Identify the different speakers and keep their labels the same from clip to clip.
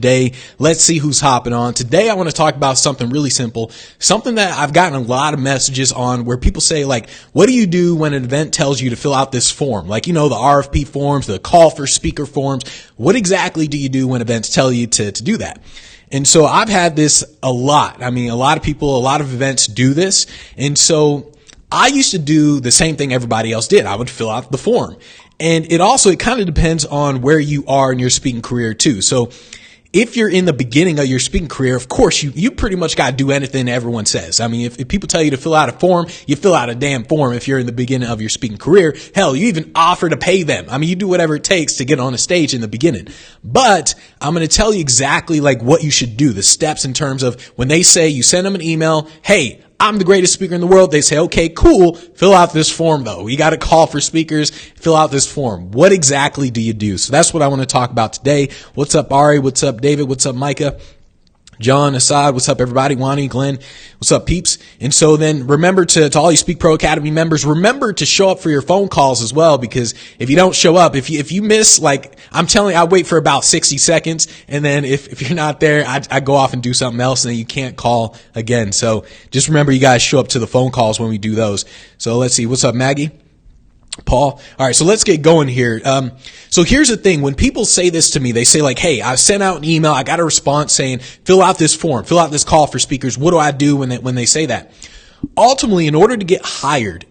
Speaker 1: today. Let's see who's hopping on. Today I want to talk about something really simple, something that I've gotten a lot of messages on where people say, like, what do you do when an event tells you to fill out this form? Like, you know, the RFP forms, the call for speaker forms. What exactly do you do when events tell you to do that? And so I've had this a lot. I mean, a lot of people, a lot of events do this. And so I used to do the same thing everybody else did. I would fill out the form. And it kind of depends on where you are in your speaking career too. So if you're in the beginning of your speaking career, of course, you pretty much got to do anything everyone says. I mean, if people tell you to fill out a form, you fill out a damn form. If you're in the beginning of your speaking career, hell, you even offer to pay them. I mean, you do whatever it takes to get on a stage in the beginning. But I'm going to tell you exactly like what you should do, the steps in terms of when they say you send them an email, hey, I'm the greatest speaker in the world. They say, okay, cool. Fill out this form though. You got to call for speakers. Fill out this form. What exactly do you do? So that's what I want to talk about today. What's up, Ari? What's up, David? What's up, Micah? John, Assad, what's up, everybody? Wani, Glenn, what's up, peeps? And so then remember to all you SpeakPro Academy members, remember to show up for your phone calls as well, because if you don't show up, if you miss, like, I'm telling you, I wait for about 60 seconds. And then if you're not there, I go off and do something else and then you can't call again. So just remember, you guys show up to the phone calls when we do those. So let's see. What's up, Maggie? Paul. All right. So let's get going here. So here's the thing. When people say this to me, they say like, hey, I sent out an email. I got a response saying, fill out this form, fill out this call for speakers. What do I do when they say that? Ultimately, in order to get hired,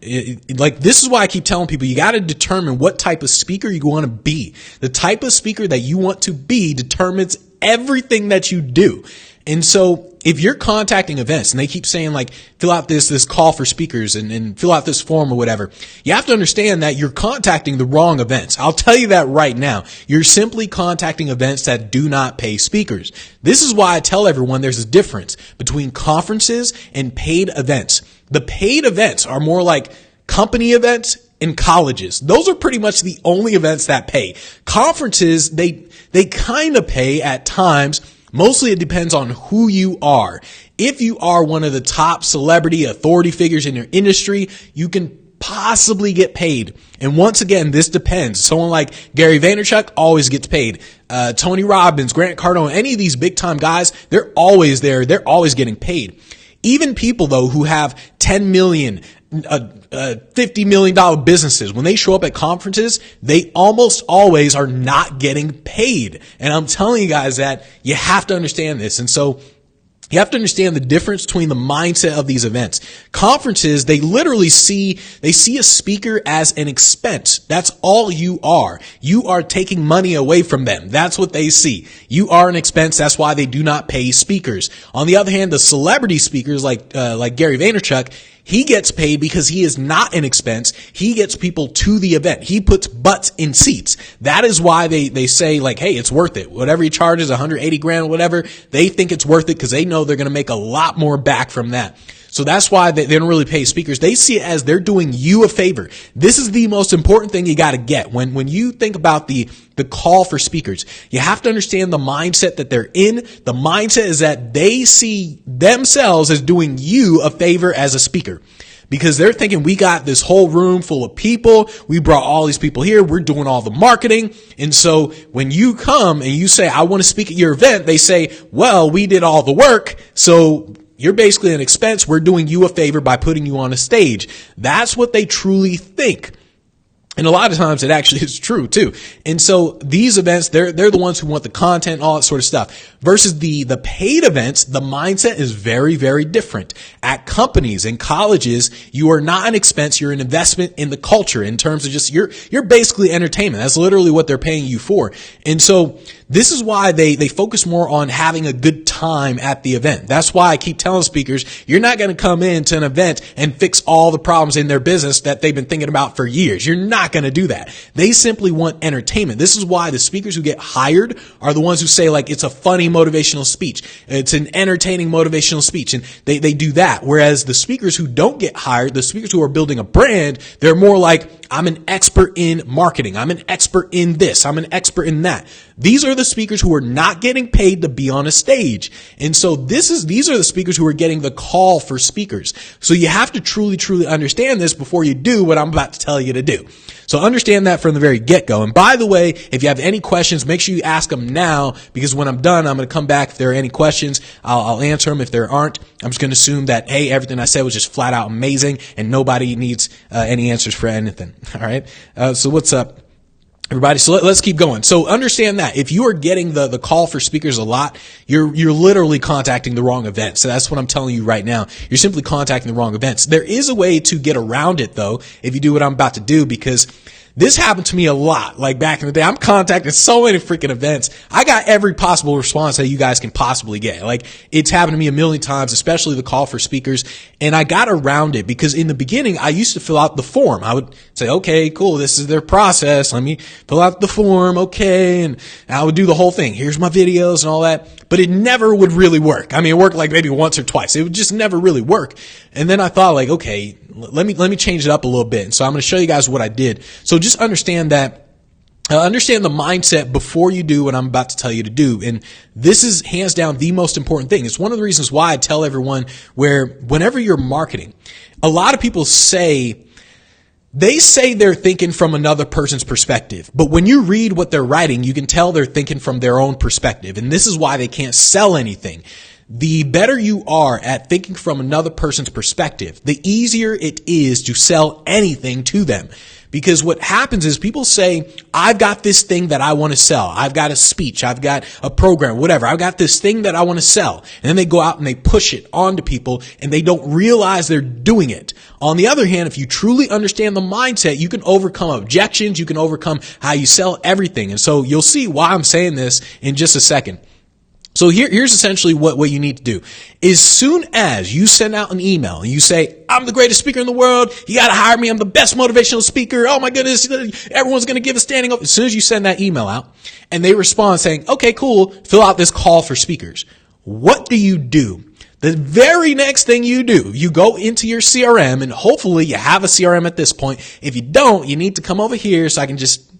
Speaker 1: like this is why I keep telling people, you got to determine what type of speaker you want to be. The type of speaker that you want to be determines everything that you do. And so if you're contacting events and they keep saying like, fill out this call for speakers and fill out this form or whatever, you have to understand that you're contacting the wrong events. I'll tell you that right now. You're simply contacting events that do not pay speakers. This is why I tell everyone there's a difference between conferences and paid events. The paid events are more like company events and colleges. Those are pretty much the only events that pay. Conferences, they kind of pay at times. Mostly it depends on who you are. If you are one of the top celebrity authority figures in your industry, you can possibly get paid. And once again, this depends. Someone like Gary Vaynerchuk always gets paid. Tony Robbins, Grant Cardone, any of these big time guys, they're always there. They're always getting paid. Even people though who have 10 million, $50 million businesses, when they show up at conferences, they almost always are not getting paid. And I'm telling you guys that you have to understand this. And so you have to understand the difference between the mindset of these events. Conferences, they literally see a speaker as an expense. That's all you are. You are taking money away from them. That's what they see. You are an expense. That's why they do not pay speakers. On the other hand, the celebrity speakers like Gary Vaynerchuk, he gets paid because he is not an expense. He gets people to the event. He puts butts in seats. That is why they say like, hey, it's worth it. Whatever he charges, 180 grand, whatever, they think it's worth it because they know they're going to make a lot more back from that. So that's why they don't really pay speakers. They see it as they're doing you a favor. This is the most important thing you got to get. When you think about the call for speakers, you have to understand the mindset that they're in. The mindset is that they see themselves as doing you a favor as a speaker. Because they're thinking, we got this whole room full of people. We brought all these people here. We're doing all the marketing. And so when you come and you say, I want to speak at your event, they say, well, we did all the work. So you're basically an expense. We're doing you a favor by putting you on a stage. That's what they truly think. And a lot of times it actually is true too. And so these events, they're the ones who want the content, all that sort of stuff. Versus the paid events, the mindset is very, very different. At companies and colleges, you are not an expense, you're an investment in the culture in terms of just, you're basically entertainment. That's literally what they're paying you for. And so this is why they focus more on having a good time at the event. That's why I keep telling speakers, you're not going to come into an event and fix all the problems in their business that they've been thinking about for years. You're not going to do that. They simply want entertainment. This is why the speakers who get hired are the ones who say like, it's a funny motivational speech. It's an entertaining motivational speech. And they do that. Whereas the speakers who don't get hired, the speakers who are building a brand, they're more like, I'm an expert in marketing. I'm an expert in this. I'm an expert in that. These are the speakers who are not getting paid to be on a stage. And so these are the speakers who are getting the call for speakers. So you have to truly understand this before you do what I'm about to tell you to do. So understand that from the very get-go. And by the way, if you have any questions, make sure you ask them now, because when I'm done, I'm going to come back. If there are any questions, I'll answer them. If there aren't, I'm just going to assume that, hey, everything I said was just flat out amazing and nobody needs any answers for anything. All right. So what's up, everybody? So let's keep going. So understand that if you are getting the call for speakers a lot, you're literally contacting the wrong event. So that's what I'm telling you right now. You're simply contacting the wrong events. There is a way to get around it though, if you do what I'm about to do, because this happened to me a lot. Like back in the day, I'm contacting so many freaking events. I got every possible response that you guys can possibly get. Like it's happened to me a million times, especially the call for speakers. And I got around it because in the beginning, I used to fill out the form. I would say, okay, cool. This is their process. Let me fill out the form. Okay. And I would do the whole thing. Here's my videos and all that. But it never would really work. I mean, it worked like maybe once or twice. It would just never really work. And then I thought like, okay, let me change it up a little bit. And so I'm going to show you guys what I did. So just understand that, understand the mindset before you do what I'm about to tell you to do. And this is hands down the most important thing. It's one of the reasons why I tell everyone whenever you're marketing, a lot of people say they're thinking from another person's perspective. But when you read what they're writing, you can tell they're thinking from their own perspective. And this is why they can't sell anything. The better you are at thinking from another person's perspective, the easier it is to sell anything to them. Because what happens is people say, I've got this thing that I want to sell. I've got a speech. I've got a program, whatever. I've got this thing that I want to sell. And then they go out and they push it onto people and they don't realize they're doing it. On the other hand, if you truly understand the mindset, you can overcome objections. You can overcome how you sell everything. And so you'll see why I'm saying this in just a second. So here's essentially what you need to do. As soon as you send out an email and you say, I'm the greatest speaker in the world, you got to hire me, I'm the best motivational speaker, oh my goodness, everyone's going to give a standing ovation. As soon as you send that email out and they respond saying, okay, cool, fill out this call for speakers. What do? The very next thing you do, you go into your CRM, and hopefully you have a CRM at this point. If you don't, you need to come over here so I can just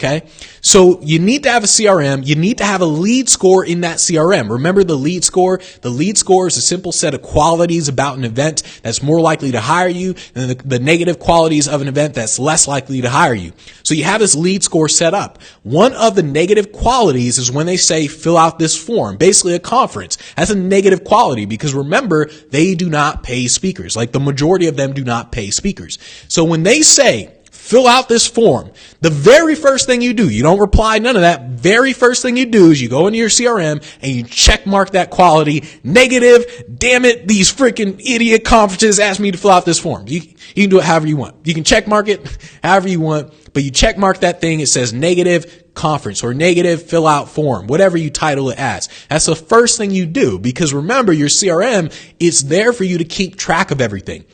Speaker 1: okay. So you need to have a CRM. You need to have a lead score in that CRM. Remember the lead score? The lead score is a simple set of qualities about an event that's more likely to hire you than the negative qualities of an event that's less likely to hire you. So you have this lead score set up. One of the negative qualities is when they say fill out this form, basically a conference. That's a negative quality because remember, they do not pay speakers. Like the majority of them do not pay speakers. So when they say fill out this form, the very first thing you do, you don't reply, none of that. Very first thing you do is you go into your CRM and you check mark that quality negative. Damn it, these freaking idiot conferences asked me to fill out this form. You can do it however you want. You can check mark it however you want, but you check mark that thing. It says negative conference or negative fill out form, whatever you title it as. That's the first thing you do because remember your CRM is there for you to keep track of everything.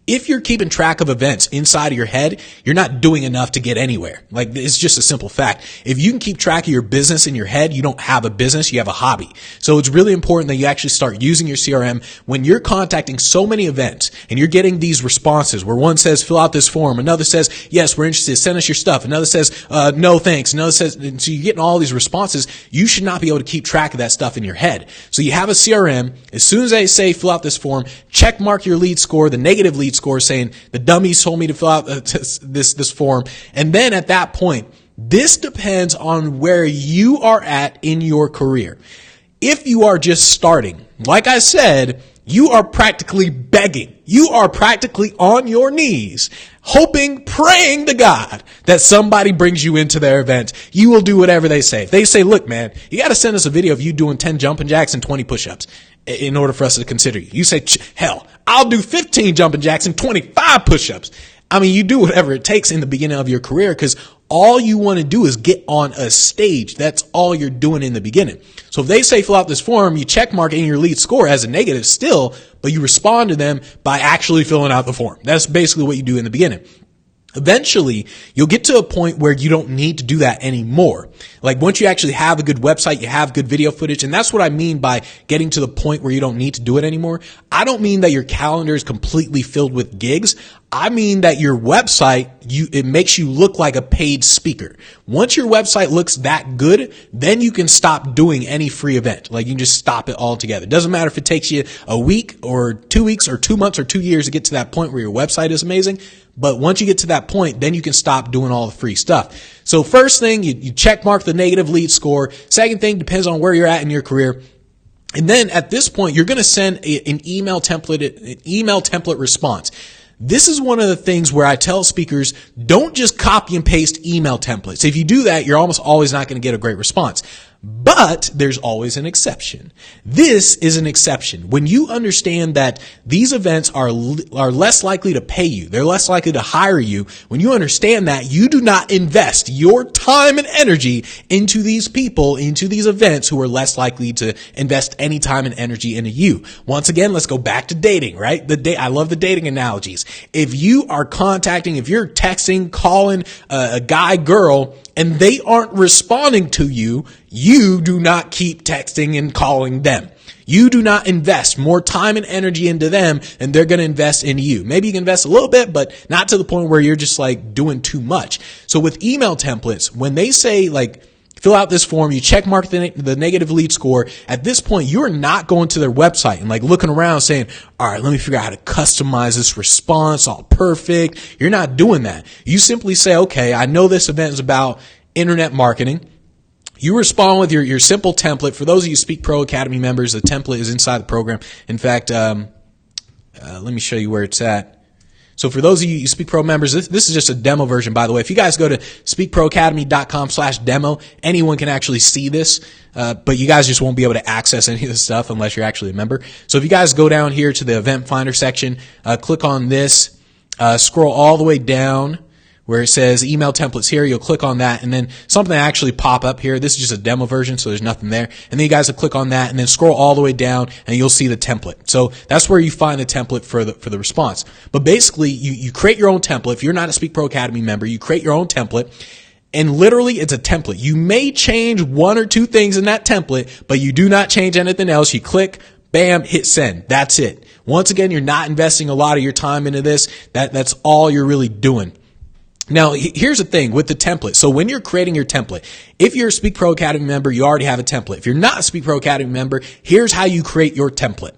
Speaker 1: If you're keeping track of events inside of your head, you're not doing enough to get anywhere. Like, it's just a simple fact. If you can keep track of your business in your head, you don't have a business, you have a hobby. So it's really important that you actually start using your CRM when you're contacting so many events and you're getting these responses where one says, fill out this form. Another says, yes, we're interested. Send us your stuff. Another says, no, thanks. Another says, and so you're getting all these responses. You should not be able to keep track of that stuff in your head. So you have a CRM. As soon as they say, fill out this form, check mark your lead score, the negative lead score saying the dummies told me to fill out this form. And then at that point, this depends on where you are at in your career. If you are just starting, like I said, you are practically begging. You are practically on your knees, hoping, praying to God that somebody brings you into their event. You will do whatever they say. If they say, look, man, you got to send us a video of you doing 10 jumping jacks and 20 push-ups in order for us to consider you. You say, hell, I'll do 15 jumping jacks and 25 push-ups. I mean, you do whatever it takes in the beginning of your career because all you want to do is get on a stage. That's all you're doing in the beginning. So if they say fill out this form, you check mark in your lead score as a negative still, but you respond to them by actually filling out the form. That's basically what you do in the beginning. Eventually, you'll get to a point where you don't need to do that anymore. Like once you actually have a good website, you have good video footage, and that's what I mean by getting to the point where you don't need to do it anymore. I don't mean that your calendar is completely filled with gigs. I mean that your website, it makes you look like a paid speaker. Once your website looks that good, then you can stop doing any free event. Like you can just stop it altogether. It doesn't matter if it takes you a week or 2 weeks or 2 months or 2 years to get to that point where your website is amazing. But once you get to that point, then you can stop doing all the free stuff. So first thing, you check mark the negative lead score. Second thing, depends on where you're at in your career. And then at this point, you're going to send an email template response. This is one of the things where I tell speakers, don't just copy and paste email templates. If you do that, you're almost always not going to get a great response. But there's always an exception. This is an exception. When you understand that these events are less likely to pay you, they're less likely to hire you, when you understand that, you do not invest your time and energy into these people, into these events who are less likely to invest any time and energy into you. Once again, let's go back to dating, right? I love the dating analogies. If you are if you're texting, calling a guy, girl, and they aren't responding to you, you do not keep texting and calling them. You do not invest more time and energy into them than they're going to invest into you. Maybe you can invest a little bit, but not to the point where you're just like doing too much. So with email templates, when they say like, fill out this form, you check mark the negative lead score. At this point, you're not going to their website and like looking around saying, all right, let me figure out how to customize this response all perfect. You're not doing that. You simply say, okay, I know this event is about internet marketing. You respond with your simple template. For those of you SpeakPro Academy members, the template is inside the program. In fact, let me show you where it's at. So for those of you SpeakPro members, this is just a demo version, by the way. If you guys go to speakproacademy.com/demo, anyone can actually see this, but you guys just won't be able to access any of this stuff unless you're actually a member. So if you guys go down here to the event finder section, click on this, scroll all the way down where it says email templates here. You'll click on that, and then something actually pop up here. This is just a demo version, so there's nothing there. And then you guys will click on that and then scroll all the way down and you'll see the template. So that's where you find the template for the response. But basically, you create your own template. If you're not a SpeakPro Academy member, you create your own template. And literally, it's a template. You may change one or two things in that template, but you do not change anything else. You click, bam, hit send. That's it. Once again, you're not investing a lot of your time into this. That's all you're really doing. Now, here's the thing with the template. So when you're creating your template, if you're a SpeakPro Academy member, you already have a template. If you're not a SpeakPro Academy member, here's how you create your template.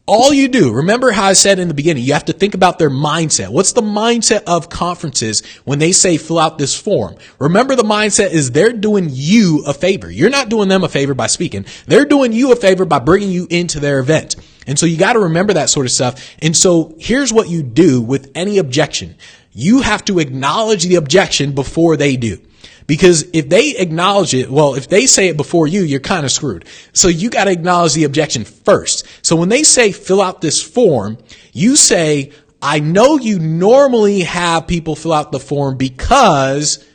Speaker 1: All you do, remember how I said in the beginning, you have to think about their mindset. What's the mindset of conferences when they say fill out this form? Remember, the mindset is they're doing you a favor. You're not doing them a favor by speaking. They're doing you a favor by bringing you into their event. And so you got to remember that sort of stuff. And so here's what you do with any objection. You have to acknowledge the objection before they do. Because if they acknowledge it, well, if they say it before you, you're kind of screwed. So you got to acknowledge the objection first. So when they say fill out this form, you say, I know you normally have people fill out the form because,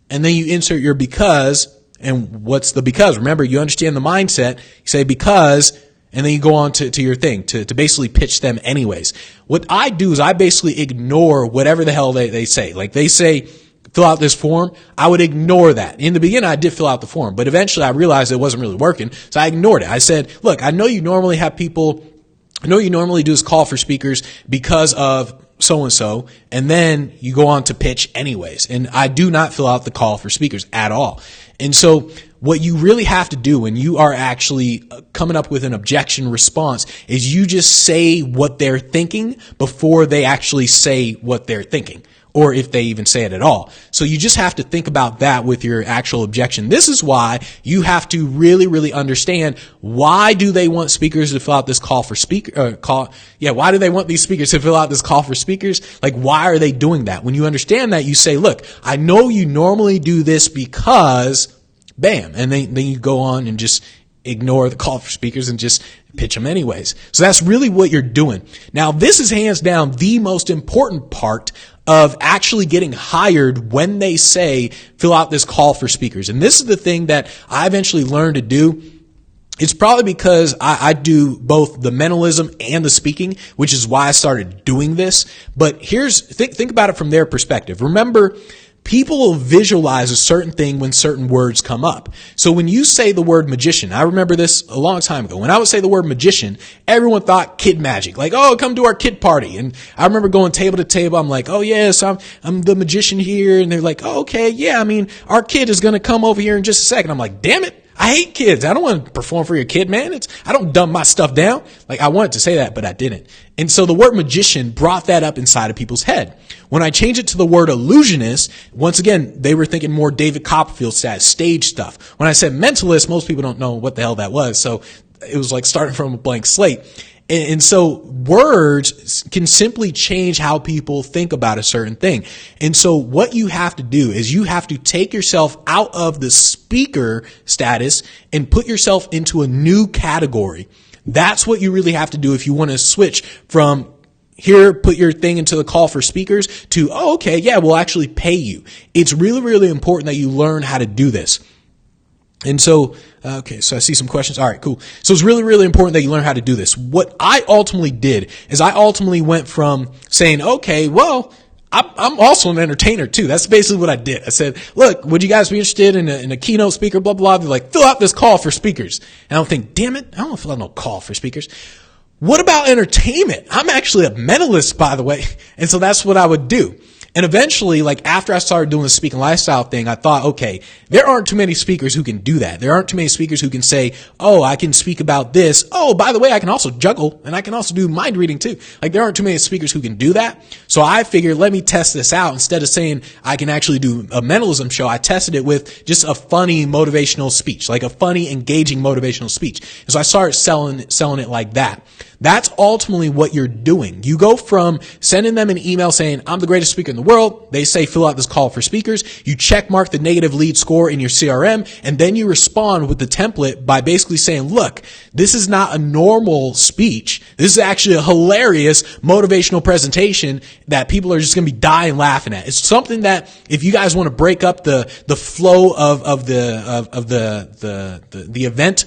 Speaker 1: and then you insert your because, and what's the because? Remember, you understand the mindset. You say because, and then you go on to your thing, to basically pitch them anyways. What I do is I basically ignore whatever the hell they say. Like they say, fill out this form, I would ignore that. In the beginning, I did fill out the form, but eventually I realized it wasn't really working, so I ignored it. I said, look, I know you normally do this call for speakers because of so-and-so, and then you go on to pitch anyways. And I do not fill out the call for speakers at all. And so what you really have to do when you are actually coming up with an objection response is you just say what they're thinking before they actually say what they're thinking, or if they even say it at all. So you just have to think about that with your actual objection. This is why you have to really, really understand, why do they want speakers to fill out this why do they want these speakers to fill out this call for speakers? Like, why are they doing that? When you understand that, you say, look, I know you normally do this because, bam, and then you go on and just ignore the call for speakers and just pitch them anyways. So that's really what you're doing. Now, this is hands down the most important part of actually getting hired when they say fill out this call for speakers. And this is the thing that I eventually learned to do. It's probably because I do both the mentalism and the speaking, which is why I started doing this. But think about it from their perspective. Remember, people will visualize a certain thing when certain words come up. So when you say the word magician, I remember this a long time ago. When I would say the word magician, everyone thought kid magic. Like, oh, come to our kid party. And I remember going table to table. I'm like, oh yes, I'm the magician here. And they're like, oh, okay, yeah, I mean, our kid is going to come over here in just a second. I'm like, damn it. I hate kids. I don't want to perform for your kid, man. I don't dumb my stuff down. Like, I wanted to say that, but I didn't. And so the word magician brought that up inside of people's head. When I changed it to the word illusionist, once again, they were thinking more David Copperfield status, stage stuff. When I said mentalist, most people don't know what the hell that was. So it was like starting from a blank slate. And so words can simply change how people think about a certain thing. And so what you have to do is you have to take yourself out of the speaker status and put yourself into a new category. That's what you really have to do if you want to switch from here, put your thing into the call for speakers to, oh, okay, yeah, we'll actually pay you. It's really, really important that you learn how to do this. And so, okay, so I see some questions. All right, cool. So it's really, really important that you learn how to do this. What I ultimately did is I ultimately went from saying, okay, well, I'm also an entertainer too. That's basically what I did. I said, look, would you guys be interested in a keynote speaker, blah, blah, blah. They're like, fill out this call for speakers. And I don't think, damn it, I don't want to fill out no call for speakers. What about entertainment? I'm actually a mentalist, by the way. And so that's what I would do. And eventually, like after I started doing the speaking lifestyle thing, I thought, okay, there aren't too many speakers who can do that. There aren't too many speakers who can say, oh, I can speak about this. Oh, by the way, I can also juggle and I can also do mind reading too. Like there aren't too many speakers who can do that. So I figured, let me test this out. Instead of saying I can actually do a mentalism show, I tested it with just a funny motivational speech, like a funny, engaging motivational speech. And so I started selling it like that. That's ultimately what you're doing. You go from sending them an email saying, I'm the greatest speaker in the world. They say, fill out this call for speakers. You check mark the negative lead score in your CRM, and then you respond with the template by basically saying, look, this is not a normal speech. This is actually a hilarious motivational presentation that people are just going to be dying laughing at. It's something that if you guys want to break up the flow of the event,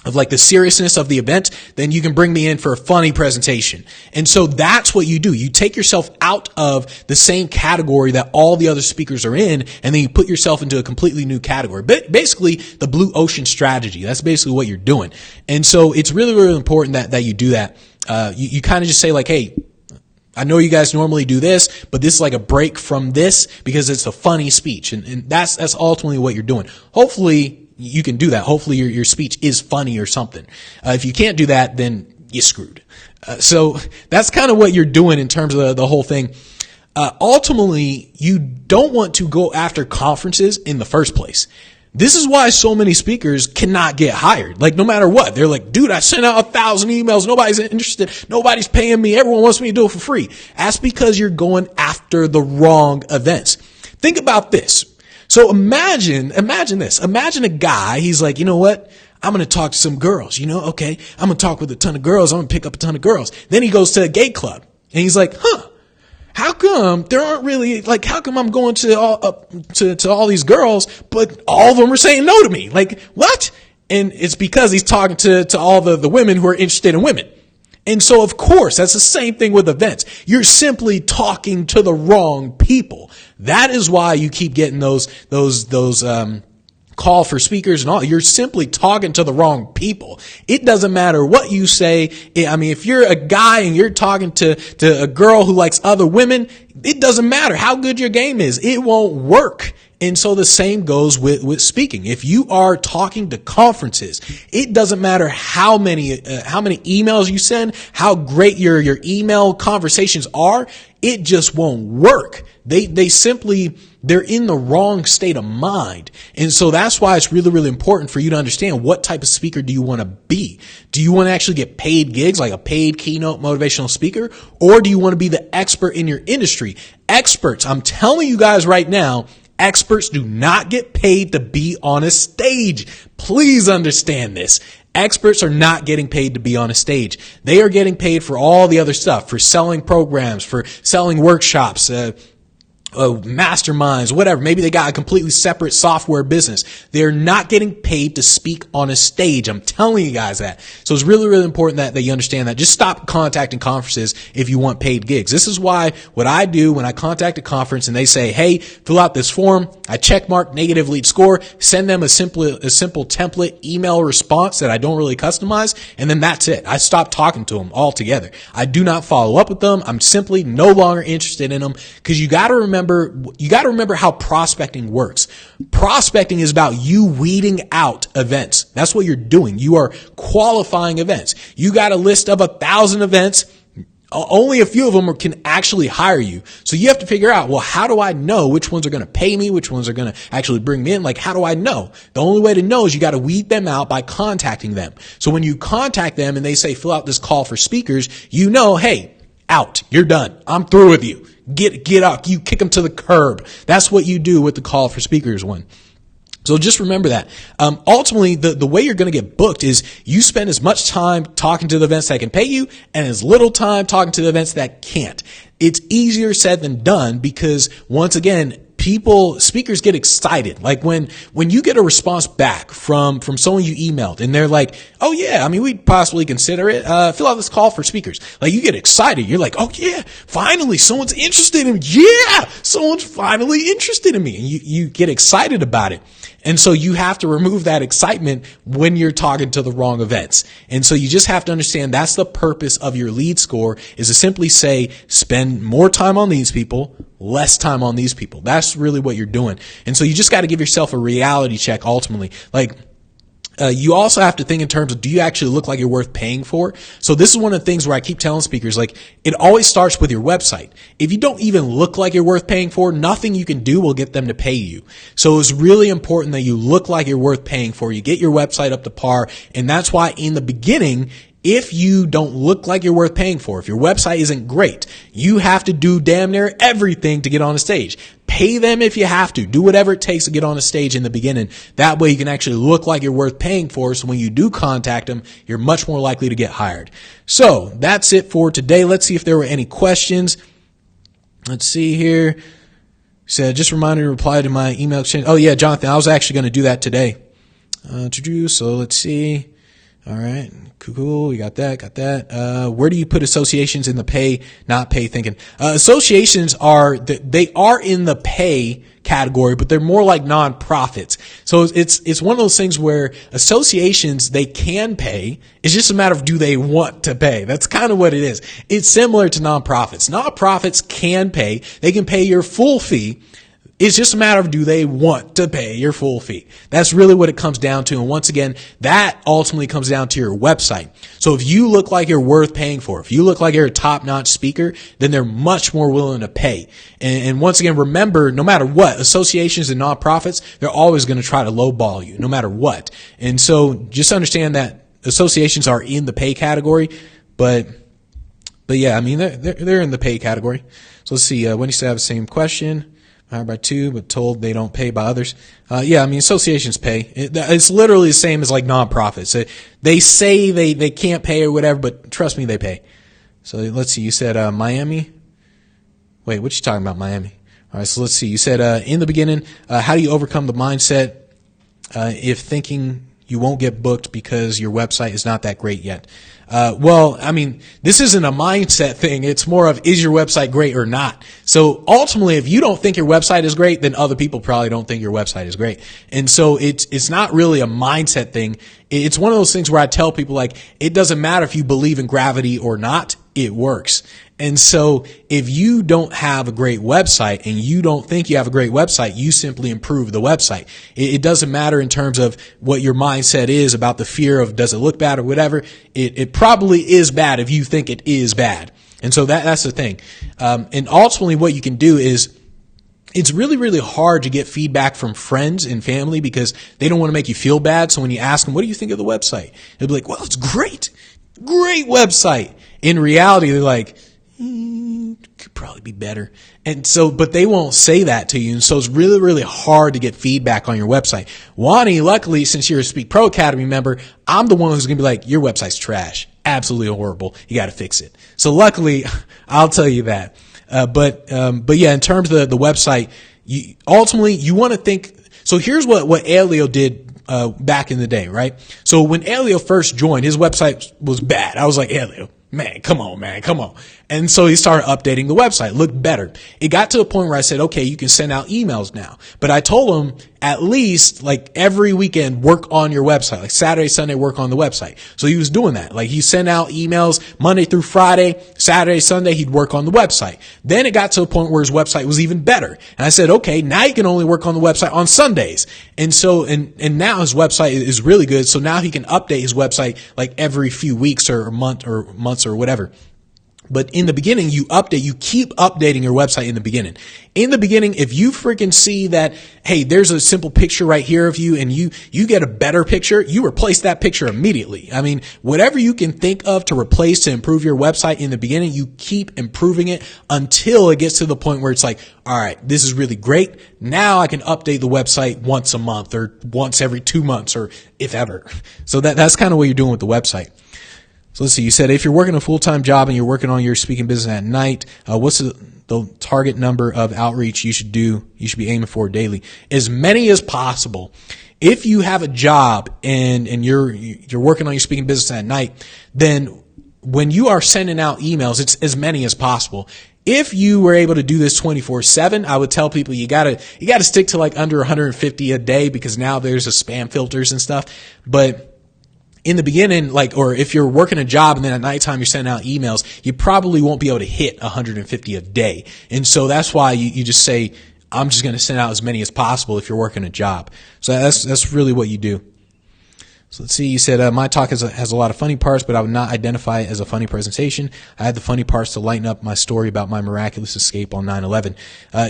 Speaker 1: of like the seriousness of the event, then you can bring me in for a funny presentation. And so that's what you do. You take yourself out of the same category that all the other speakers are in, and then you put yourself into a completely new category. But basically, the blue ocean strategy. That's basically what you're doing. And so it's really, really important that you do that. You kind of just say like, hey, I know you guys normally do this, but this is like a break from this because it's a funny speech. And that's ultimately what you're doing. Hopefully, you can do that. Hopefully your speech is funny or something. If you can't do that, then you're screwed. So that's kind of what you're doing in terms of the whole thing. Ultimately, you don't want to go after conferences in the first place. This is why so many speakers cannot get hired. Like no matter what, they're like, dude, I sent out 1,000 emails. Nobody's interested. Nobody's paying me. Everyone wants me to do it for free. That's because you're going after the wrong events. Think about this. So imagine this. Imagine a guy, he's like, you know what? I'm going to talk to some girls, okay? I'm going to talk with a ton of girls. I'm going to pick up a ton of girls. Then he goes to a gay club and he's like, how come there aren't really, like, how come I'm going to all these girls, but all of them are saying no to me? Like, what? And it's because he's talking to all the women who are interested in women. And so, of course, that's the same thing with events. You're simply talking to the wrong people. That is why you keep getting those call for speakers and all. You're simply talking to the wrong people. It doesn't matter what you say. I mean, if you're a guy and you're talking to a girl who likes other women, it doesn't matter how good your game is. It won't work. And so the same goes with speaking. If you are talking to conferences, it doesn't matter how many emails you send, how great your email conversations are, it just won't work. They're in the wrong state of mind. And so that's why it's really, really important for you to understand what type of speaker do you want to be? Do you want to actually get paid gigs like a paid keynote motivational speaker? Or do you want to be the expert in your industry? Experts, I'm telling you guys right now, experts do not get paid to be on a stage. Please understand this. Experts are not getting paid to be on a stage. They are getting paid for all the other stuff, for selling programs, for selling workshops, masterminds, whatever. Maybe they got a completely separate software business. They're not getting paid to speak on a stage. I'm telling you guys that. So it's really, really important that you understand that. Just stop contacting conferences if you want paid gigs. This is why what I do when I contact a conference and they say, hey, fill out this form, I check mark negative lead score, send them a simple template email response that I don't really customize, and then that's it. I stop talking to them altogether. I do not follow up with them. I'm simply no longer interested in them, because you got to remember how prospecting works. Prospecting is about you weeding out events. That's what you're doing. You are qualifying events. You got a list of 1,000 events. Only a few of them can actually hire you. So you have to figure out, well, how do I know which ones are going to pay me? Which ones are going to actually bring me in? Like, how do I know? The only way to know is you got to weed them out by contacting them. So when you contact them and they say, fill out this call for speakers, you know, hey, out. You're done. I'm through with you. Get up. You kick them to the curb. That's what you do with the call for speakers one. So just remember that. Ultimately, the way you're going to get booked is you spend as much time talking to the events that can pay you and as little time talking to the events that can't. It's easier said than done, because once again, speakers get excited. Like when you get a response back from someone you emailed and they're like, oh yeah, I mean, we'd possibly consider it. Fill out this call for speakers. Like, you get excited. You're like, oh yeah, finally someone's interested in me. Yeah, someone's finally interested in me. And you get excited about it. And so you have to remove that excitement when you're talking to the wrong events. And so you just have to understand that's the purpose of your lead score, is to simply say, spend more time on these people, less time on these people. That's really what you're doing. And so you just got to give yourself a reality check ultimately. Like, you also have to think in terms of, do you actually look like you're worth paying for? So this is one of the things where I keep telling speakers, like, it always starts with your website. If you don't even look like you're worth paying for, nothing you can do will get them to pay you. So it's really important that you look like you're worth paying for. You get your website up to par. And that's why in the beginning, if you don't look like you're worth paying for, if your website isn't great, you have to do damn near everything to get on a stage. Pay them if you have to. Do whatever it takes to get on a stage in the beginning. That way you can actually look like you're worth paying for. So when you do contact them, you're much more likely to get hired. So that's it for today. Let's see if there were any questions. Let's see here. Said, just a reminder to reply to my email exchange. Oh yeah, Jonathan, I was actually going to do that today. So let's see. All right. Cool. We got that. Where do you put associations in the pay, not pay thinking? Associations they are in the pay category, but they're more like nonprofits. So it's one of those things where associations, they can pay. It's just a matter of, do they want to pay? That's kind of what it is. It's similar to nonprofits. Nonprofits can pay. They can pay your full fee. It's just a matter of, do they want to pay your full fee? That's really what it comes down to. And once again, that ultimately comes down to your website. So if you look like you're worth paying for, if you look like you're a top-notch speaker, then they're much more willing to pay. And once again, remember, no matter what, associations and nonprofits, they're always going to try to lowball you, no matter what. And so just understand that associations are in the pay category, but yeah, I mean, they're in the pay category. So let's see, when you still have the same question. Hired by two, but told they don't pay by others. Yeah, I mean, associations pay. It's literally the same as like nonprofits. They say they can't pay or whatever, but trust me, they pay. So let's see. You said Miami. Wait, what you talking about, Miami? All right, so let's see. You said in the beginning, how do you overcome the mindset if thinking you won't get booked because your website is not that great yet? Well, I mean, this isn't a mindset thing. It's more of, is your website great or not? So ultimately, if you don't think your website is great, then other people probably don't think your website is great. And so it's not really a mindset thing. It's one of those things where I tell people, like, it doesn't matter if you believe in gravity or not, it works. And so if you don't have a great website and you don't think you have a great website, you simply improve the website. It doesn't matter in terms of what your mindset is about the fear of, does it look bad or whatever. It probably is bad if you think it is bad. And so that's the thing. And ultimately what you can do is, it's really, really hard to get feedback from friends and family because they don't want to make you feel bad. So when you ask them, what do you think of the website? They'll be like, well, it's great. Great website. In reality, they're like, could probably be better. And so, but they won't say that to you. And so it's really, really hard to get feedback on your website. Wani, luckily, since you're a SpeakPro Academy member, I'm the one who's going to be like, your website's trash. Absolutely horrible. You got to fix it. So luckily, I'll tell you that. But yeah, in terms of the website, ultimately you want to think. So here's what Elio did back in the day, right? So when Elio first joined, his website was bad. I was like, Elio, man, come on. And so he started updating the website, looked better. It got to a point where I said, okay, you can send out emails now. But I told him at least like every weekend, work on your website, like Saturday, Sunday, work on the website. So he was doing that. Like he sent out emails Monday through Friday, Saturday, Sunday, he'd work on the website. Then it got to a point where his website was even better. And I said, okay, now you can only work on the website on Sundays. And so, and now his website is really good. So now he can update his website like every few weeks or months or whatever. But in the beginning, you keep updating your website in the beginning. In the beginning, if you freaking see that, hey, there's a simple picture right here of you and you get a better picture, you replace that picture immediately. I mean, whatever you can think of to replace to improve your website in the beginning, you keep improving it until it gets to the point where it's like, all right, this is really great. Now I can update the website once a month or once every 2 months or if ever. So that's kind of what you're doing with the website. So let's see, you said if you're working a full-time job and you're working on your speaking business at night, what's the target number of outreach you should be aiming for daily? As many as possible. If you have a job and you're working on your speaking business at night, then when you are sending out emails, it's as many as possible. If you were able to do this 24/7, I would tell people you gotta stick to like under 150 a day because now there's a spam filters and stuff. But in the beginning, or if you're working a job and then at nighttime you're sending out emails, you probably won't be able to hit 150 a day. And so that's why you just say, I'm just going to send out as many as possible if you're working a job. So that's really what you do. So let's see, you said, my talk has a lot of funny parts, but I would not identify it as a funny presentation. I had the funny parts to lighten up my story about my miraculous escape on 9/11.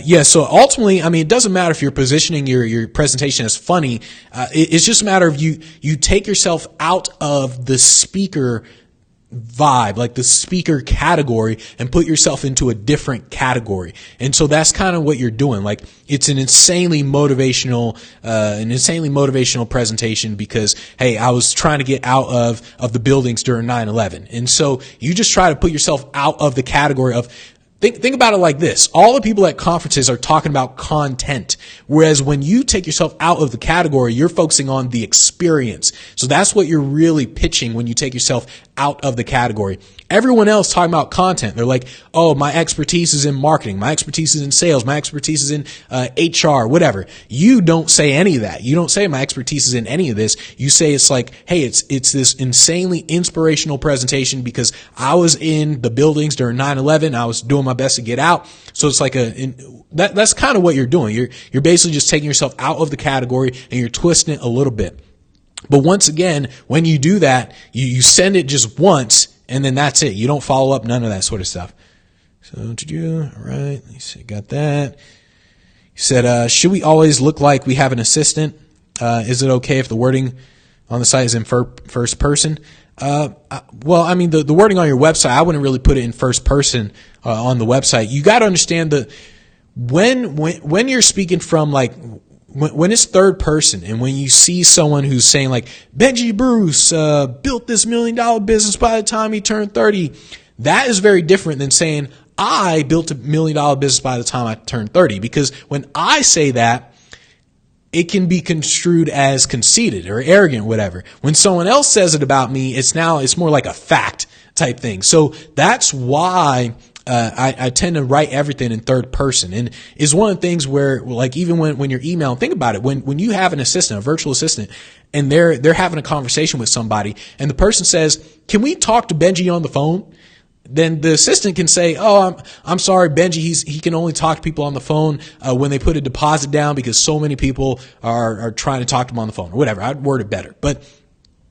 Speaker 1: Yeah, so ultimately, I mean, it doesn't matter if you're positioning your presentation as funny. It's just a matter of you take yourself out of the speaker vibe, like the speaker category, and put yourself into a different category. And so that's kind of what you're doing. Like it's an insanely motivational presentation because, hey, I was trying to get out of the buildings during 9/11. And so you just try to put yourself out of the category of, Think about it like this. All the people at conferences are talking about content. Whereas when you take yourself out of the category, you're focusing on the experience. So that's what you're really pitching when you take yourself out of the category. Everyone else talking about content. They're like, oh, my expertise is in marketing. My expertise is in sales. My expertise is in HR, whatever. You don't say any of that. You don't say my expertise is in any of this. You say it's like, hey, it's this insanely inspirational presentation because I was in the buildings during 9/11. I was doing my best to get out. So it's like that's kind of what you're doing. You're basically just taking yourself out of the category and you're twisting it a little bit. But once again, when you do that, you send it just once and then that's it. You don't follow up, none of that sort of stuff. So all right, you see, got that. You said, should we always look like we have an assistant? Is it okay if the wording on the site is in first person? Well, I mean, the wording on your website, I wouldn't really put it in first person on the website. You got to understand when you're speaking from when it's third person and when you see someone who's saying like Benji Bruce built this $1 million business by the time he turned 30, that is very different than saying I built a $1 million business by the time I turned 30. Because when I say that, it can be construed as conceited or arrogant, whatever. When someone else says it about me, it's more like a fact type thing. So that's why I tend to write everything in third person. And it's one of the things where, like, even when you're emailing, think about it. When you have an assistant, a virtual assistant, and they're having a conversation with somebody, and the person says, "Can we talk to Benji on the phone?" Then the assistant can say, "Oh, I'm sorry, Benji. He can only talk to people on the phone when they put a deposit down because so many people are trying to talk to him on the phone," or whatever. I'd word it better, but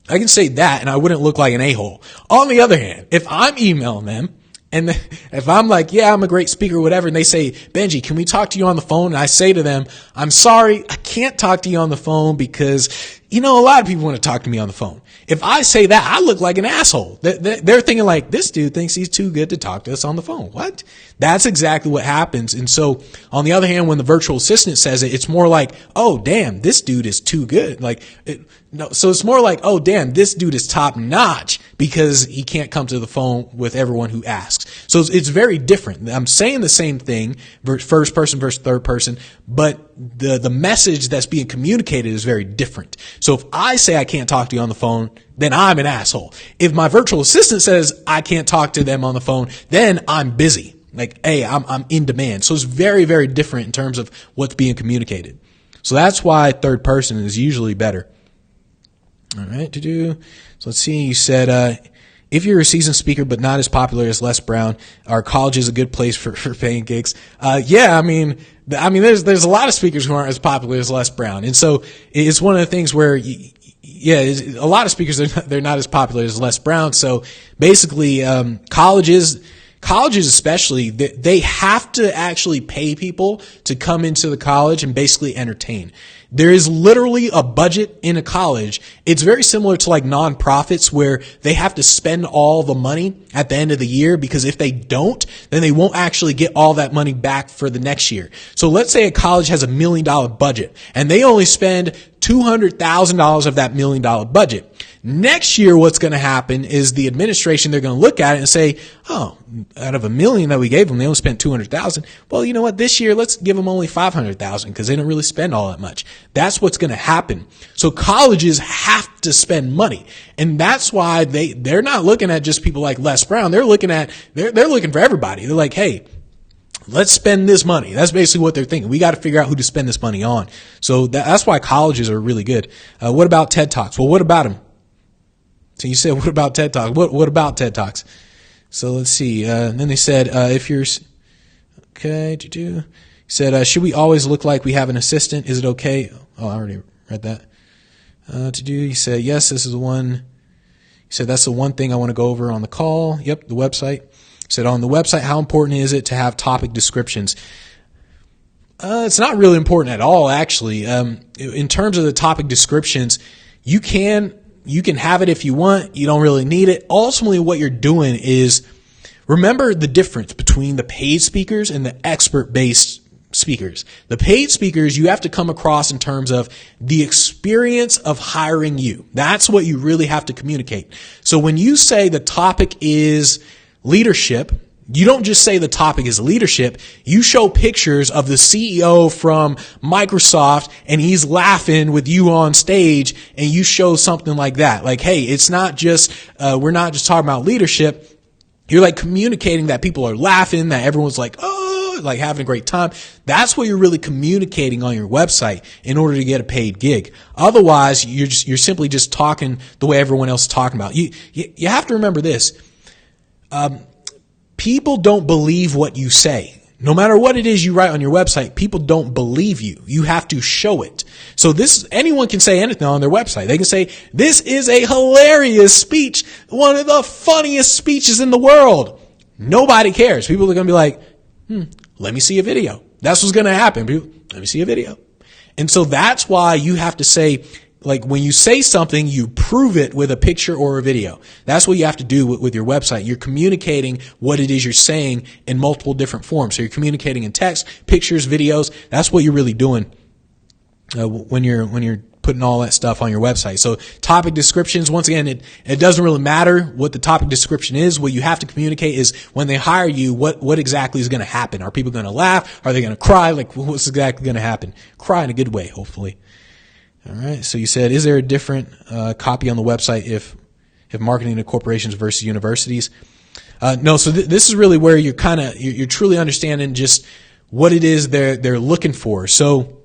Speaker 1: I can say that, and I wouldn't look like an a-hole. On the other hand, if I'm emailing them, and if I'm like, yeah, I'm a great speaker or whatever, and they say, Benji, can we talk to you on the phone? And I say to them, I'm sorry, I can't talk to you on the phone because, a lot of people want to talk to me on the phone. If I say that, I look like an asshole. They're thinking like, this dude thinks he's too good to talk to us on the phone. What? That's exactly what happens. And so on the other hand, when the virtual assistant says it, it's more like, oh, damn, this dude is too good. So it's more like, oh, damn, this dude is top notch because he can't come to the phone with everyone who asks. So it's very different. I'm saying the same thing, first person versus third person, but the message that's being communicated is very different. So if I say I can't talk to you on the phone, then I'm an asshole. If my virtual assistant says I can't talk to them on the phone, then I'm busy. Like, hey, I'm in demand. So it's very, very different in terms of what's being communicated. So that's why third person is usually better. All right, so let's see. You said, if you're a seasoned speaker but not as popular as Les Brown, our college is a good place for paying gigs. Yeah, I mean, there's a lot of speakers who aren't as popular as Les Brown, and so it's one of the things where, a lot of speakers they're not as popular as Les Brown. So basically, colleges especially, they have to actually pay people to come into the college and basically entertain. There is literally a budget in a college. It's very similar to like nonprofits where they have to spend all the money at the end of the year, because if they don't, then they won't actually get all that money back for the next year. So let's say a college has $1 million budget and they only spend $200,000 of that $1 million budget. Next year, what's going to happen is the administration, they're going to look at it and say, oh, out of $1 million that we gave them, they only spent $200,000. Well, you know what? This year, let's give them only $500,000 because they don't really spend all that much. That's what's going to happen. So colleges have to spend money. And that's why they're not looking at just people like Les Brown. They're looking for everybody. They're like, hey, let's spend this money. That's basically what they're thinking. We got to figure out who to spend this money on. So that's why colleges are really good. What about TED Talks? Well, what about them? So you said, what about TED Talks? What about TED Talks? So let's see. And then they said, if you're, okay, you said, should we always look like we have an assistant? Is it okay? Oh, I already read that. You said, yes, this is the one. You said, that's the one thing I want to go over on the call. Yep, the website. You said, on the website, how important is it to have topic descriptions? It's not really important at all, actually. In terms of the topic descriptions, you can have it if you want. You don't really need it. Ultimately, what you're doing is, remember the difference between the paid speakers and the expert-based speakers. The paid speakers, you have to come across in terms of the experience of hiring you. That's what you really have to communicate. So when you say the topic is leadership, you don't just say the topic is leadership. You show pictures of the CEO from Microsoft and he's laughing with you on stage, and you show something like that. Like, hey, it's not just, we're not just talking about leadership. You're like communicating that people are laughing, that everyone's like, oh, like having a great time. That's what you're really communicating on your website in order to get a paid gig. Otherwise, you're simply just talking the way everyone else is talking about. You have to remember this. People don't believe what you say. No matter what it is you write on your website, people don't believe you. You have to show it. So anyone can say anything on their website. They can say, this is a hilarious speech, one of the funniest speeches in the world. Nobody cares. People are going to be like, let me see a video. That's what's going to happen. People, let me see a video. And so that's why you have to say, like, when you say something, you prove it with a picture or a video. That's what you have to do with your website. You're communicating what it is you're saying in multiple different forms. So you're communicating in text, pictures, videos. That's what you're really doing when you're putting all that stuff on your website. So topic descriptions, once again, it doesn't really matter what the topic description is. What you have to communicate is when they hire you, what exactly is going to happen. Are people going to laugh? Are they going to cry? Like, what's exactly going to happen? Cry in a good way, hopefully. All right. So you said, is there a different copy on the website if marketing to corporations versus universities? No. So this is really where you're truly understanding just what it is they're looking for. So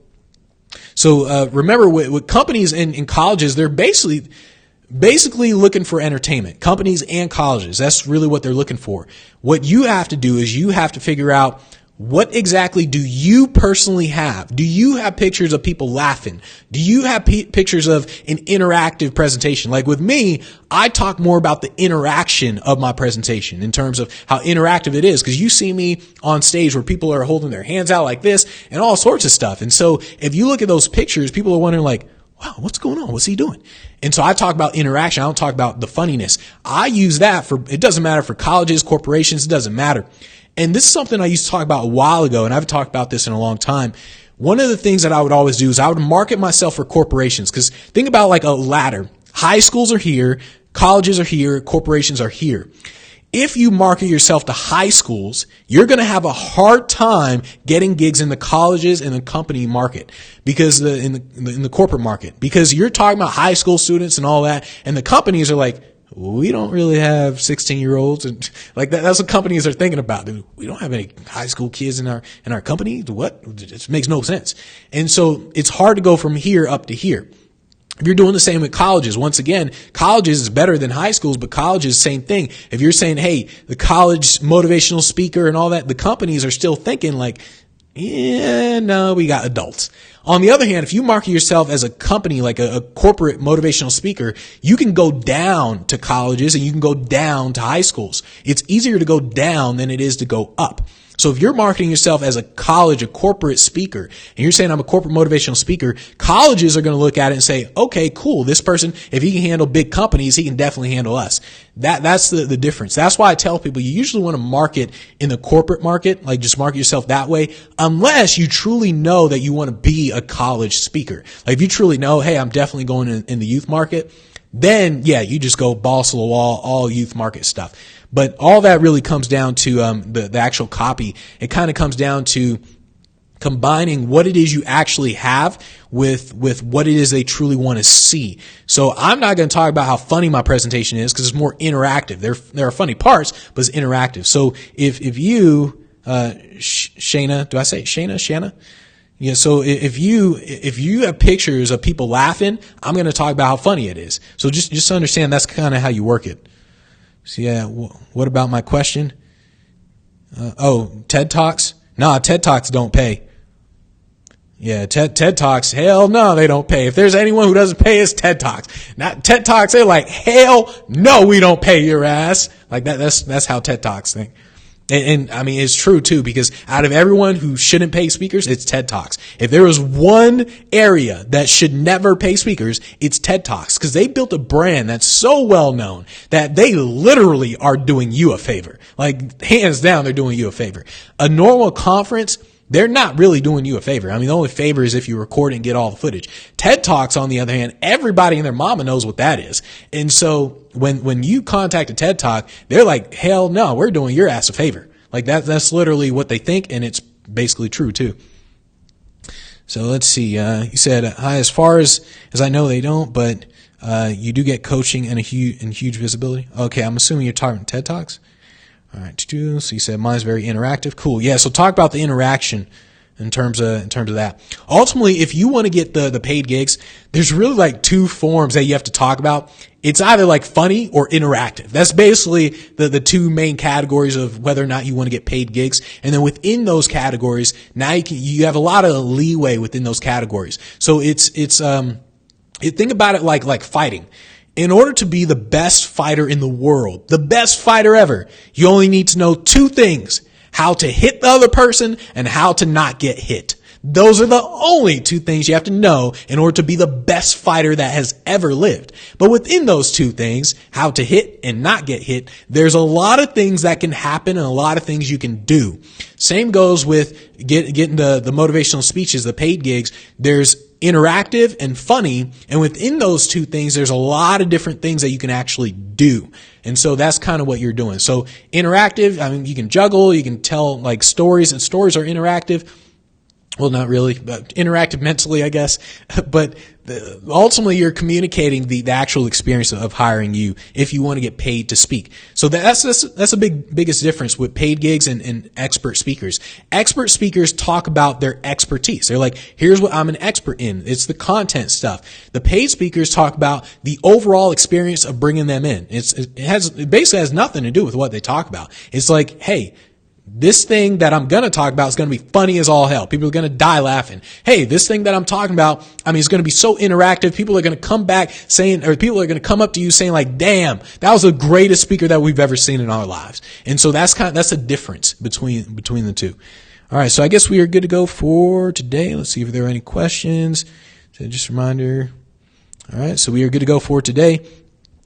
Speaker 1: remember, with companies and colleges, they're basically looking for entertainment. Companies and colleges, that's really what they're looking for. What you have to do is you have to figure out, what exactly do you personally have? Do you have pictures of people laughing? Do you have pictures of an interactive presentation? Like with me, I talk more about the interaction of my presentation in terms of how interactive it is. Because you see me on stage where people are holding their hands out like this and all sorts of stuff. And so if you look at those pictures, people are wondering like, wow, what's going on? What's he doing? And so I talk about interaction. I don't talk about the funniness. I use that it doesn't matter for colleges, corporations, it doesn't matter. And this is something I used to talk about a while ago, and I've talked about this in a long time. One of the things that I would always do is I would market myself for corporations, because think about like a ladder. High schools are here, Colleges are here. Corporations are here. If you market yourself to high schools, you're going to have a hard time getting gigs in the colleges and the company market because in the corporate market, because you're talking about high school students and all that. And the companies are like, we don't really have 16-year-olds. And like that's what companies are thinking about. We don't have any high school kids in our company. What? It makes no sense. And so it's hard to go from here up to here. If you're doing the same with colleges, once again, colleges is better than high schools, but colleges, same thing. If you're saying, hey, the college motivational speaker and all that, the companies are still thinking like, yeah, no, we got adults. On the other hand, if you market yourself as a company, like a corporate motivational speaker, you can go down to colleges and you can go down to high schools. It's easier to go down than it is to go up. So if you're marketing yourself as a corporate speaker, and you're saying I'm a corporate motivational speaker, colleges are going to look at it and say, okay, cool. This person, if he can handle big companies, he can definitely handle us. That's the difference. That's why I tell people you usually want to market in the corporate market, like just market yourself that way, unless you truly know that you want to be a college speaker. Like if you truly know, hey, I'm definitely going in the youth market, then yeah, you just go balls to the wall, all youth market stuff. But all that really comes down to the actual copy. It kind of comes down to combining what it is you actually have with what it is they truly want to see. So I'm not going to talk about how funny my presentation is because it's more interactive. There are funny parts, but it's interactive. So if you, Shana, do I say Shana? Shanna? Yeah. So if you have pictures of people laughing, I'm going to talk about how funny it is. So just understand that's kind of how you work it. So yeah, what about my question? TED Talks? Nah, TED Talks don't pay. Yeah, TED Talks, hell no, they don't pay. If there's anyone who doesn't pay, it's TED Talks. Not TED Talks, they're like, hell no, we don't pay your ass. Like that's how TED Talks think. And I mean, it's true too, because out of everyone who shouldn't pay speakers, it's TED Talks. If there was one area that should never pay speakers, it's TED Talks, because they built a brand that's so well known that they literally are doing you a favor. Like hands down, they're doing you a favor. A normal conference, they're not really doing you a favor. I mean, the only favor is if you record and get all the footage. TED Talks, on the other hand, everybody and their mama knows what that is. And so when you contact a TED Talk, they're like, hell no, we're doing your ass a favor. Like that's literally what they think, and it's basically true too. So let's see. You said, hi, as far as I know, they don't, but you do get coaching and huge visibility. Okay, I'm assuming you're talking TED Talks. All right, so you said mine's very interactive. Cool. Yeah, so talk about the interaction in terms of that. Ultimately, if you want to get the paid gigs, there's really like two forms that you have to talk about. It's either like funny or interactive. That's basically the two main categories of whether or not you want to get paid gigs. And then within those categories, now you have a lot of leeway within those categories. So think about it like fighting. In order to be the best fighter in the world, the best fighter ever, you only need to know two things: how to hit the other person and how to not get hit. Those are the only two things you have to know in order to be the best fighter that has ever lived. But within those two things, how to hit and not get hit, there's a lot of things that can happen and a lot of things you can do. Same goes with getting the motivational speeches, the paid gigs. There's interactive and funny. And within those two things, there's a lot of different things that you can actually do. And so that's kind of what you're doing. So interactive, I mean, you can juggle, you can tell like stories, and stories are interactive. Well, not really, but interactive mentally, I guess. But ultimately, you're communicating the actual experience of hiring you if you want to get paid to speak. So that's a biggest difference with paid gigs and expert speakers. Expert speakers talk about their expertise. They're like, here's what I'm an expert in. It's the content stuff. The paid speakers talk about the overall experience of bringing them in. It basically has nothing to do with what they talk about. It's like, hey, this thing that I'm going to talk about is going to be funny as all hell. People are going to die laughing. Hey, this thing that I'm talking about, I mean, it's going to be so interactive. People are going to come back saying, or people are going to come up to you saying like, damn, that was the greatest speaker that we've ever seen in our lives. And so that's a difference between the two. All right. So I guess we are good to go for today. Let's see if there are any questions. So just a reminder. All right. So we are good to go for today.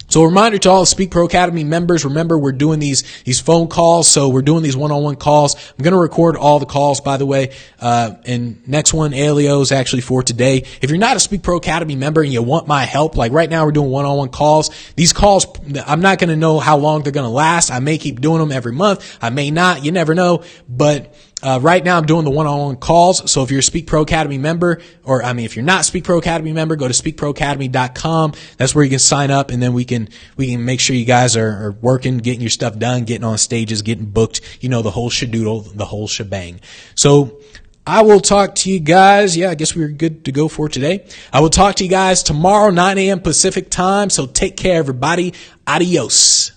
Speaker 1: So a reminder to all the SpeakPro Academy members, remember we're doing these phone calls. So we're doing these one-on-one calls. I'm going to record all the calls, by the way. And next one, Alio, is actually for today. If you're not a SpeakPro Academy member and you want my help, like right now we're doing one-on-one calls. These calls, I'm not going to know how long they're going to last. I may keep doing them every month. I may not. You never know. But right now I'm doing the one-on-one calls. So if you're a SpeakPro Academy member, if you're not a SpeakPro Academy member, go to speakproacademy.com. That's where you can sign up, and then we can make sure you guys are working, getting your stuff done, getting on stages, getting booked, the whole shadoodle, the whole shebang. So I will talk to you guys. Yeah, I guess we're good to go for today. I will talk to you guys tomorrow, 9 a.m. Pacific time. So take care, everybody. Adios.